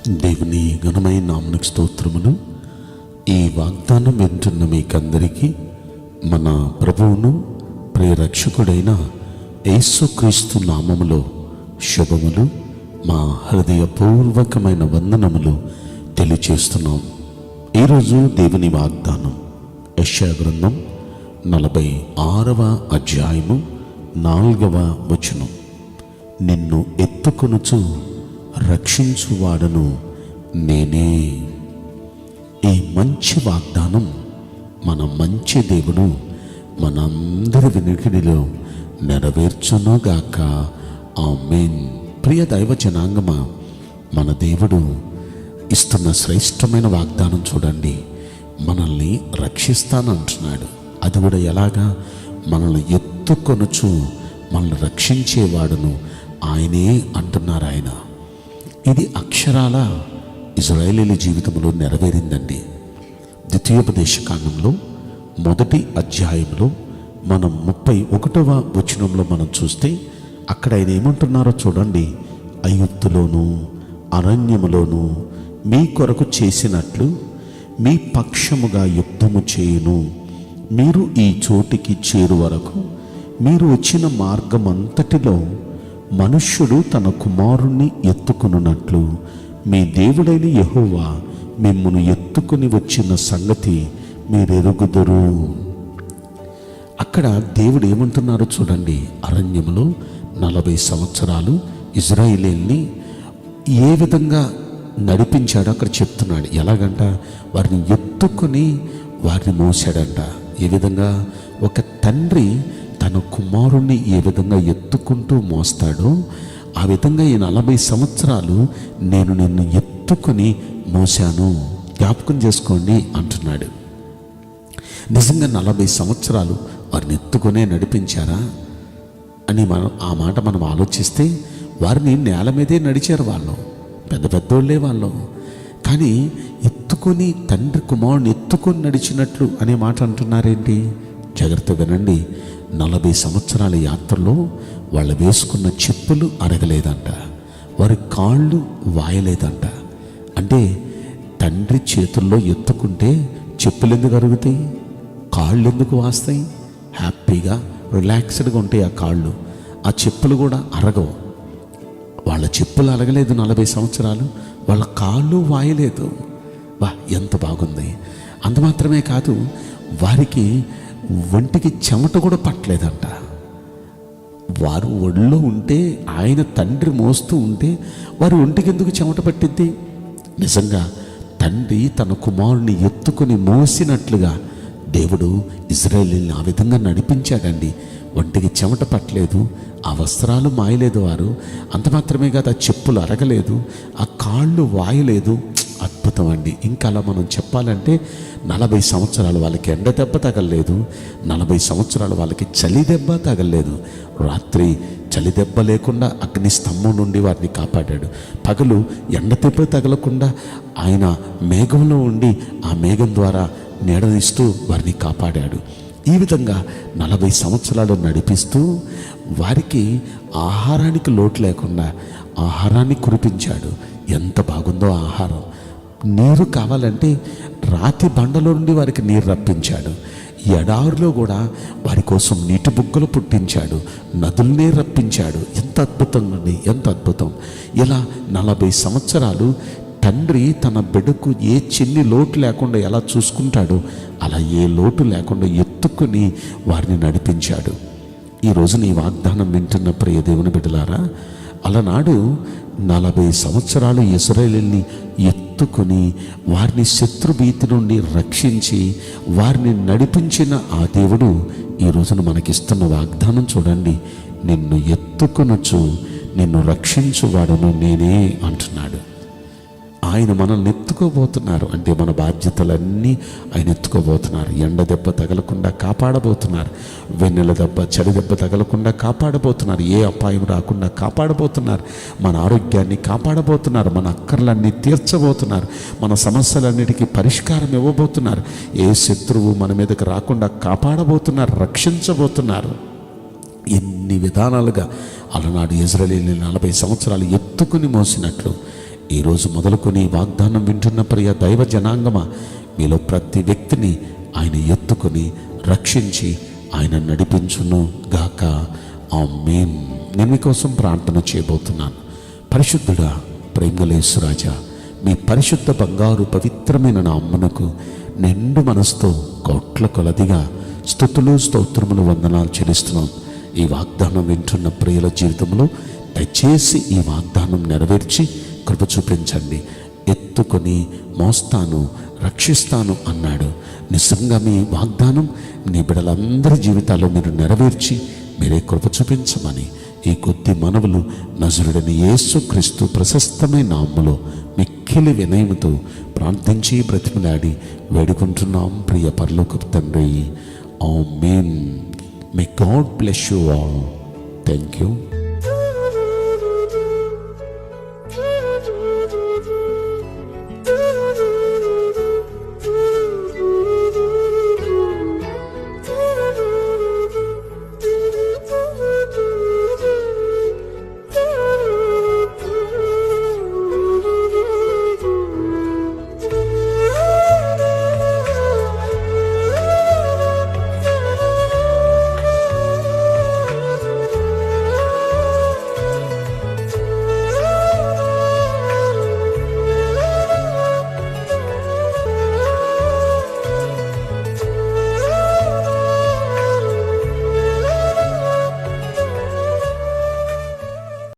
దేవుని ఘనమైన నామమునకు స్తోత్రములు. ఈ వాగ్దానం వింటున్న మీకందరికీ మన ప్రభువును ప్రియరక్షకుడైన యేసుక్రీస్తు నామములో శుభములు, మా హృదయపూర్వకమైన వందనములు తెలియచేస్తున్నాం. ఈరోజు దేవుని వాగ్దానం యెషయా గ్రంథం 46వ అధ్యాయము 4వ వచనం. నిన్ను ఎత్తుకొనుచు రక్షించువాడను నేనే. ఈ మంచి వాగ్దానం మన మంచి దేవుడు మనందరి వినికిడిలో నెరవేర్చునుగాక. ఆమేన్. ప్రియ దైవ జనాంగమా, మన దేవుడు ఇస్తున్న శ్రేష్టమైన వాగ్దానం చూడండి. మనల్ని రక్షిస్తానంటున్నాడు. అది కూడా ఎలాగా? మనల్ని ఎత్తుకొనుచు మనల్ని రక్షించేవాడును ఆయనే అంటున్నారు ఆయన. ఇది అక్షరాల ఇజ్రాయేలీల జీవితంలో నెరవేరిందండి. ద్వితీయోపదేశకాండంలో 1వ అధ్యాయంలో మనం 31వ వచనంలో మనం చూస్తే అక్కడ ఆయన ఏమంటున్నారో చూడండి. ఐగుప్తులోను అరణ్యములోను మీ కొరకు చేసినట్లు మీ పక్షముగా యుద్ధము చేయును. మీరు ఈ చోటికి చేరు వరకు మీరు వచ్చిన మార్గం అంతటిలో మనుష్యుడు తన కుమారుణ్ణి ఎత్తుకొనున్నట్లు మీ దేవుడైన యెహోవా మిమ్మును ఎత్తుకొని వచ్చిన సంగతి మీరెరుగుదురు. అక్కడ దేవుడు ఏమంటున్నారో చూడండి. అరణ్యంలో 40 సంవత్సరాలు ఇజ్రాయేలీల్ని ఏ విధంగా నడిపించాడో అక్కడ చెప్తున్నాడు. ఎలాగంట? వారిని ఎత్తుకొని వారిని మోసాడంట. ఏ విధంగా? ఒక తండ్రి తన కుమారుణ్ణి ఏ విధంగా ఎత్తుకుంటూ మోస్తాడో ఆ విధంగా ఈ 40 సంవత్సరాలు నేను నిన్ను ఎత్తుకొని మోసాను, జ్ఞాపకం చేసుకోండి అంటున్నాడు. నిజంగా 40 సంవత్సరాలు వారిని ఎత్తుకునే నడిపించారా అని ఆ మాట మనం ఆలోచిస్తే వారిని నేల మీదే నడిచారు. వాళ్ళు పెద్ద పెద్దోళ్ళే వాళ్ళు. కానీ ఎత్తుకొని తండ్రి కుమారుని ఎత్తుకొని నడిచినట్లు అనే మాట అంటున్నారేంటి? జాగ్రత్త వినండి. 40 సంవత్సరాల యాత్రలో వాళ్ళు వేసుకున్న చెప్పులు అరగలేదంట, వారి కాళ్ళు వాయలేదంట. అంటే తండ్రి చేతుల్లో ఎత్తుకుంటే చెప్పులు ఎందుకు అరుగుతాయి? కాళ్ళు ఎందుకు వాస్తాయి? హ్యాపీగా రిలాక్స్డ్గా ఉంటాయి ఆ కాళ్ళు. ఆ చెప్పులు కూడా అరగవు. వాళ్ళ చెప్పులు అరగలేదు 40 సంవత్సరాలు, వాళ్ళ కాళ్ళు వాయలేదు. వా, ఎంత బాగుంది! అంత మాత్రమే కాదు, వారికి ఒంటికి చెమట కూడా పట్టలేదంట. వారు ఒళ్ళో ఉంటే, ఆయన తండ్రి మోస్తూ ఉంటే వారి ఒంటికి ఎందుకు చెమట పట్టిద్ది? నిజంగా తండ్రి తన కుమారుని ఎత్తుకొని మోసినట్లుగా దేవుడు ఇజ్రాయేలీని ఆ విధంగా నడిపించాడండి. ఒంటికి చెమట పట్టలేదు, ఆ వస్త్రాలు మాయలేదు వారు. అంత మాత్రమే కాదు, ఆ చెప్పులు అరగలేదు, ఆ కాళ్ళు వాయలేదు. అద్భుతం అండి. ఇంకా అలా మనం చెప్పాలంటే 40 సంవత్సరాలు వాళ్ళకి ఎండ దెబ్బ తగలలేదు, 40 సంవత్సరాలు వాళ్ళకి చలి దెబ్బ తగలలేదు. రాత్రి చలి దెబ్బ లేకుండా అగ్ని స్తంభం నుండి వారిని కాపాడాడు. పగలు ఎండ దెబ్బ తగలకుండా ఆయన మేఘంలో ఉండి ఆ మేఘం ద్వారా నీడనిస్తూ వారిని కాపాడాడు. ఈ విధంగా 40 సంవత్సరాలు నడిపిస్తూ వారికి ఆహారానికి లోటు లేకుండా ఆహారాన్ని కురిపించాడు. ఎంత బాగుందో ఆహారం! నీరు కావాలంటే రాతి బండలో నుండి వారికి నీరు రప్పించాడు. ఎడారిలో కూడా వారి కోసం నీటి బుగ్గలు పుట్టించాడు, నదుల్నే రప్పించాడు. ఎంత అద్భుతంగా అండి, ఎంత అద్భుతం! ఇలా 40 సంవత్సరాలు తండ్రి తన బిడ్డకు ఏ చిన్ని లోటు లేకుండా ఎలా చూసుకుంటాడో అలా ఏ లోటు లేకుండా ఎత్తుకుని వారిని నడిపించాడు. ఈరోజు నీ వాగ్దానం వింటున్న ప్రియ దేవుని బిడ్డలారా, అలనాడు 40 సంవత్సరాలు ఇశ్రాయేలీని ఎత్తుకొని వారిని శత్రుభీతి నుండి రక్షించి వారిని నడిపించిన ఆ దేవుడు ఈ రోజున మనకిస్తున్న వాగ్దానం చూడండి. నిన్ను ఎత్తుకొనొచ్చు నిన్ను రక్షించువాడను నేనే అంటున్నాడు. ఆయన మనల్ని ఎత్తుకోబోతున్నారు. అంటే మన బాధ్యతలన్నీ ఆయన ఎత్తుకోబోతున్నారు. ఎండ దెబ్బ తగలకుండా కాపాడబోతున్నారు, వెన్నెల దెబ్బ చలి దెబ్బ తగలకుండా కాపాడబోతున్నారు, ఏ అపాయం రాకుండా కాపాడబోతున్నారు, మన ఆరోగ్యాన్ని కాపాడబోతున్నారు, మన అక్కర్లన్నీ తీర్చబోతున్నారు, మన సమస్యలన్నిటికీ పరిష్కారం ఇవ్వబోతున్నారు, ఏ శత్రువు మన మీదకి రాకుండా కాపాడబోతున్నారు, రక్షించబోతున్నారు. ఎన్ని విధానాలుగా అలనాడు ఇశ్రాయేలీయులు 40 సంవత్సరాలు ఎత్తుకుని మోసినట్లు ఈరోజు మొదలుకొని వాగ్దానం వింటున్న ప్రియ దైవ జనాంగమా, మీలో ప్రతి వ్యక్తిని ఆయన ఎత్తుకొని రక్షించి ఆయన నడిపించును గాక. ఆమేన్. నేను మీకోసం ప్రార్థన చేయబోతున్నాను. పరిశుద్ధుడా, ప్రేమగల యేసురాజా, మీ పరిశుద్ధ బంగారు పవిత్రమైన నామమునకు నిండు మనసుతో కోట్ల కొలదిగా స్తుతులు స్తోత్రములు వందనాలు చెల్లిస్తున్నాం. ఈ వాగ్దానం వింటున్న ప్రియుల జీవితంలో దయచేసి ఈ వాగ్దానం నెరవేర్చి కృప చూపించండి. ఎత్తుకొని మోస్తాను, రక్షిస్తాను అన్నాడు. నిజంగా మీ వాగ్దానం నీ బిడ్డలందరి జీవితాల్లో మీరు నెరవేర్చి మీరే కృప చూపించమని ఈ కొద్ది మనవులు నజరుడైన యేసుక్రీస్తు ప్రశస్తమైన నామములో మిక్కిలి వినయముతో ప్రార్థించి బ్రతిమలాడి వేడుకుంటున్నాం ప్రియ పరలోకపు తండ్రి. Amen. May God bless you all. Thank you.